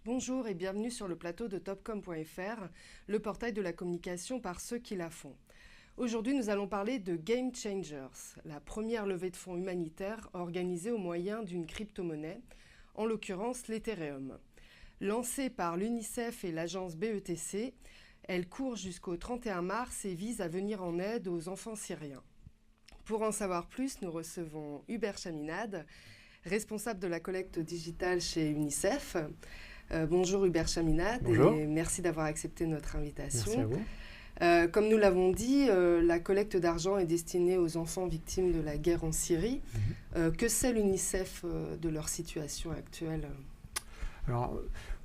Bonjour et bienvenue sur le plateau de Topcom.fr, le portail de la communication par ceux qui la font. Aujourd'hui, nous allons parler de Game Changers, la première levée de fonds humanitaire organisée au moyen d'une crypto-monnaie, en l'occurrence l'Ethereum. Lancée par l'UNICEF et l'agence BETC, elle court jusqu'au 31 mars et vise à venir en aide aux enfants syriens. Pour en savoir plus, nous recevons Hubert Chaminade, responsable de la collecte digitale chez UNICEF. Bonjour Hubert Chaminade. Bonjour. Et merci d'avoir accepté notre invitation. Merci à vous. Comme nous l'avons dit, la collecte d'argent est destinée aux enfants victimes de la guerre en Syrie. Que sait l'UNICEF de leur situation actuelle ? Alors,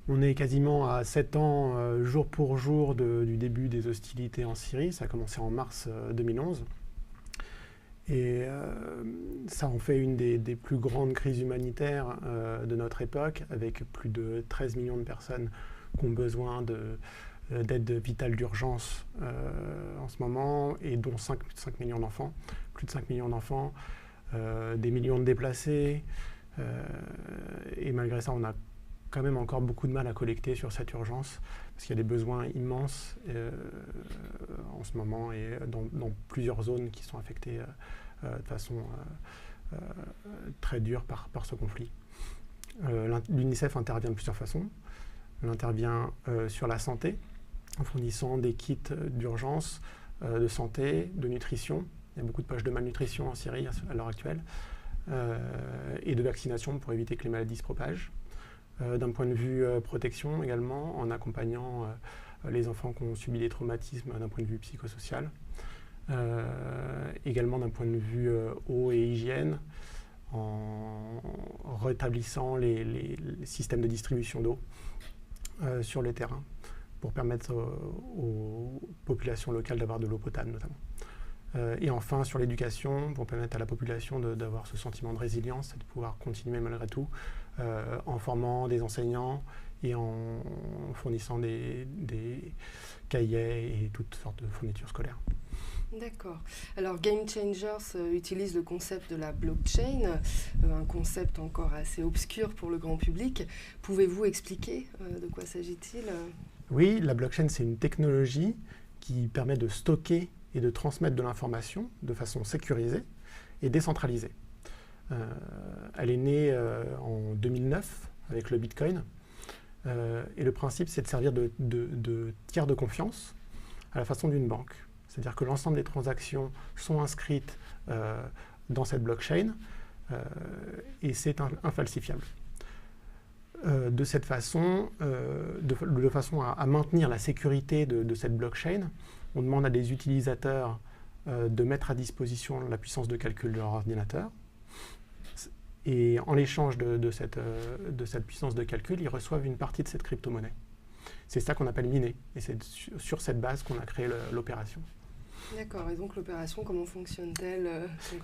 on est quasiment à 7 ans, jour pour jour, du début des hostilités en Syrie. Ça a commencé en mars 2011. Et ça en fait une des plus grandes crises humanitaires de notre époque, avec plus de 13 millions de personnes qui ont besoin d'aide vitale d'urgence en ce moment, et dont 5 millions d'enfants, plus de 5 millions d'enfants, des millions de déplacés. Et malgré ça, on a quand même encore beaucoup de mal à collecter sur cette urgence, parce qu'il y a des besoins immenses en ce moment et dans plusieurs zones qui sont affectées de façon très dure par ce conflit. L'UNICEF intervient de plusieurs façons. Elle intervient sur la santé, en fournissant des kits d'urgence, de santé, de nutrition. Il y a beaucoup de poches de malnutrition en Syrie à l'heure actuelle, et de vaccination pour éviter que les maladies se propagent. D'un point de vue protection également, en accompagnant les enfants qui ont subi des traumatismes d'un point de vue psychosocial. Également d'un point de vue eau et hygiène, en rétablissant les systèmes de distribution d'eau sur le terrain, pour permettre aux populations locales d'avoir de l'eau potable notamment. Et enfin sur l'éducation, pour permettre à la population d'avoir ce sentiment de résilience et de pouvoir continuer malgré tout, en formant des enseignants et en fournissant des cahiers et toutes sortes de fournitures scolaires. D'accord. Alors Game Changers utilise le concept de la blockchain, un concept encore assez obscur pour le grand public. Pouvez-vous expliquer de quoi s'agit-il ? Oui, la blockchain, c'est une technologie qui permet de stocker et de transmettre de l'information de façon sécurisée et décentralisée. Elle est née en 2009 avec le Bitcoin, et le principe, c'est de servir de tiers de confiance à la façon d'une banque. C'est-à-dire que l'ensemble des transactions sont inscrites dans cette blockchain, et c'est infalsifiable. De cette façon, de façon à maintenir la sécurité de cette blockchain, on demande à des utilisateurs de mettre à disposition la puissance de calcul de leur ordinateur. Et en échange de cette puissance de calcul, ils reçoivent une partie de cette crypto-monnaie. C'est ça qu'on appelle miner. Et c'est sur cette base qu'on a créé l'opération. D'accord. Et donc l'opération, comment fonctionne-t-elle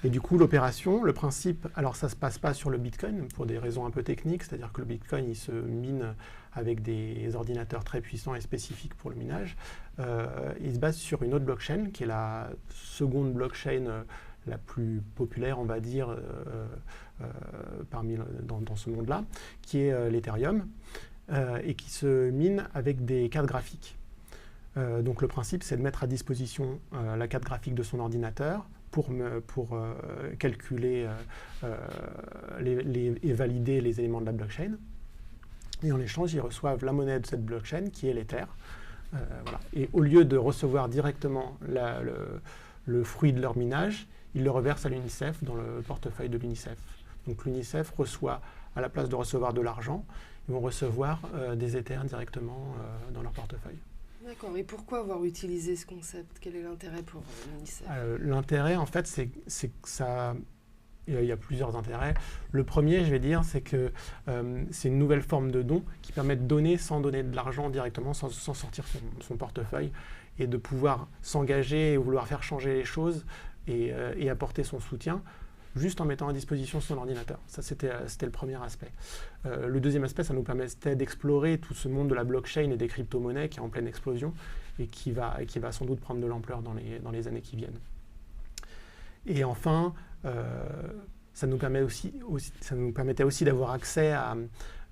Et du coup, l'opération, le principe, alors ça ne se passe pas sur le Bitcoin pour des raisons un peu techniques, c'est-à-dire que le Bitcoin, il se mine avec des ordinateurs très puissants et spécifiques pour le minage. Il se base sur une autre blockchain, qui est la seconde blockchain la plus populaire, on va dire, dans ce monde-là, qui est l'Ethereum, et qui se mine avec des cartes graphiques. Donc le principe, c'est de mettre à disposition la carte graphique de son ordinateur pour calculer et valider les éléments de la blockchain. Et en échange, ils reçoivent la monnaie de cette blockchain, qui est l'Ether. Voilà. Et au lieu de recevoir directement le fruit de leur minage, ils le reversent à l'UNICEF dans le portefeuille de l'UNICEF. Donc l'UNICEF reçoit, à la place de recevoir de l'argent, ils vont recevoir des Ethers directement dans leur portefeuille. D'accord. Et pourquoi avoir utilisé ce concept ? Quel est l'intérêt pour l'UNICEF ? L'intérêt, en fait, c'est que ça... Il y a plusieurs intérêts. Le premier, je vais dire, c'est que c'est une nouvelle forme de don qui permet de donner sans donner de l'argent directement, sans sortir son portefeuille, et de pouvoir s'engager et vouloir faire changer les choses et apporter son soutien, juste en mettant à disposition son ordinateur. Ça, c'était le premier aspect. Le deuxième aspect, ça nous permettait d'explorer tout ce monde de la blockchain et des crypto-monnaies qui est en pleine explosion et qui va sans doute prendre de l'ampleur dans les années qui viennent. Et enfin, ça nous permettait aussi d'avoir accès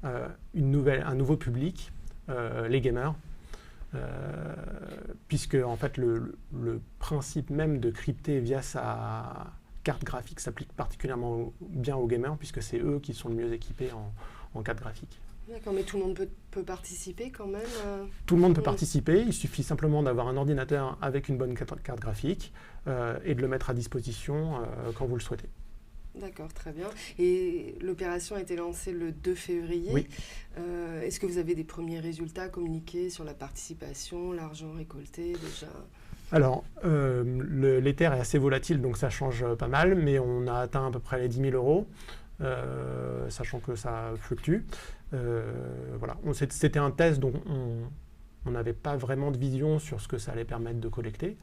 un nouveau public, les gamers, puisque en fait le principe même de crypter via sa carte graphique s'applique particulièrement bien aux gamers, puisque c'est eux qui sont le mieux équipés en carte graphique. D'accord, mais tout le monde peut participer quand même Tout le monde peut participer, il suffit simplement d'avoir un ordinateur avec une bonne carte graphique et de le mettre à disposition quand vous le souhaitez. D'accord, très bien. Et l'opération a été lancée le 2 février. Oui. Est-ce que vous avez des premiers résultats communiqués sur la participation, l'argent récolté déjà? Alors, l'Ether est assez volatile, donc ça change pas mal, mais on a atteint à peu près les 10 000 euros, sachant que ça fluctue. Voilà. C'était un test, donc on n'avait pas vraiment de vision sur ce que ça allait permettre de collecter.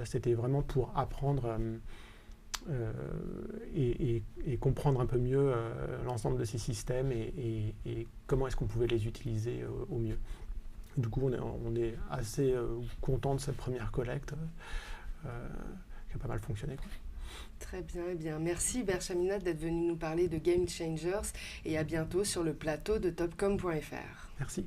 C'était vraiment pour apprendre et comprendre un peu mieux l'ensemble de ces systèmes et comment est-ce qu'on pouvait les utiliser au mieux. Du coup, on est assez content de cette première collecte qui a pas mal fonctionné, quoi. Très bien, eh bien, merci Berch Aminad d'être venu nous parler de Game Changers et à bientôt sur le plateau de Topcom.fr. Merci.